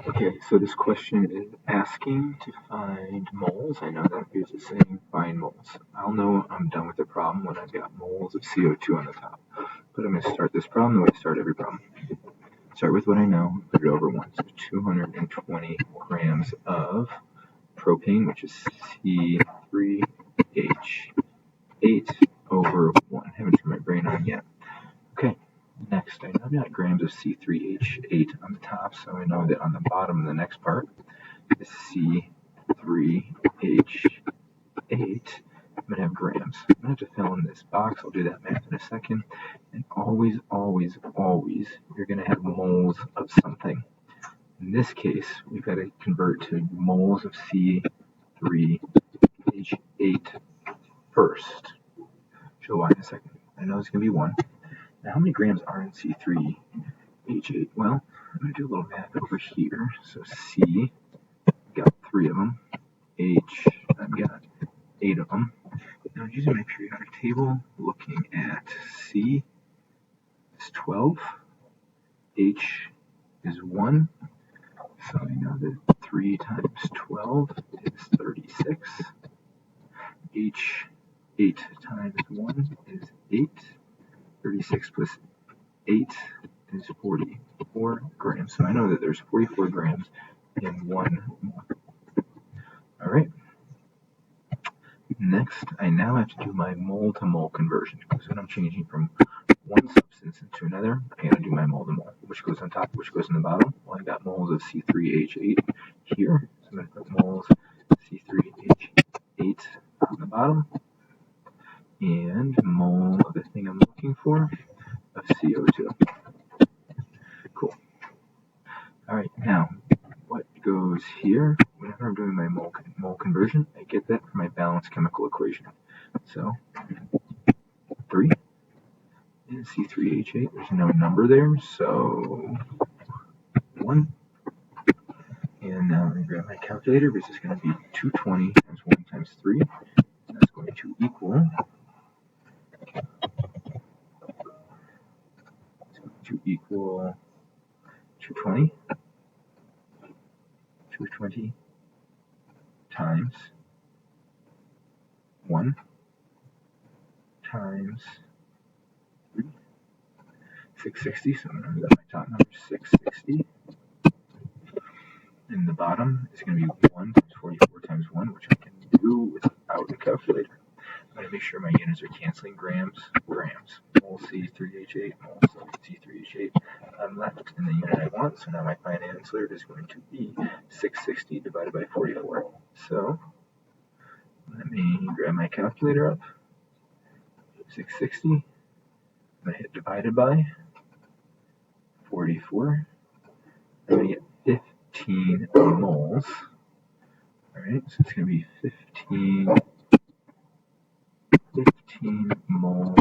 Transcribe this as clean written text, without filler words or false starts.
Okay, so this question is asking to find moles. I know that here's it saying find moles. I'll know I'm done with the problem when I've got moles of CO2 on the top. But I'm going to start this problem the way I start every problem. Start with what I know, put it over 1. So 220 grams of propane, which is C3H8 over 1. Haven't turned my brain on yet. Okay, next, I know I've got grams of C3H8 on the top, so I know that on the bottom of the next part is C3H8. I'm going to have grams. I'm going to have to fill in this box. I'll do that math in a second. And always, always, always, you're going to have moles of something. In this case, we've got to convert to moles of C3H8 first. Show why in a second. I know it's going to be 1. Now, how many grams are in C3H8? Well, I'm going to do a little math over here. So C, I've got 3 of them. H, I've got 8 of them. Now, using my periodic table, looking at C is 12, H is 1, so I know that 3 times 12 is 36, H, 8 times 1 is 8, 36 plus 8 is 44 grams, so I know that there's 44 grams in 1 mole. Alright. Next, I now have to do my mole to mole conversion, because when I'm changing from one substance into another, I gotta do my mole to mole. Which goes on top, which goes in the bottom? Well, I got moles of C3H8 here, so I'm gonna put moles C3H8 on the bottom, and mole of the thing I'm looking for of CO2. Cool. Alright, now, what goes here? Whenever I'm doing my mole conversion, I get that from my balanced chemical equation. So, 3 is C3H8. There's no number there, so 1. And now I'm going to grab my calculator. This is going to be 220 times 1 times 3. And that's going to equal 220. 220 times 1 times 3. 660. So I'm going to my top number 660. And the bottom is going to be 1 times 44 times 1, which I can do without a calculator. I'm going to make sure my units are canceling grams. Mole C3H8, mole C3H8. I'm left in the unit I want, so now my final answer is going to be 660 divided by 44. So, let me grab my calculator up. 660. I'm going to hit divided by 44. I'm going to get 15 moles. Alright, so it's going to be 15 moles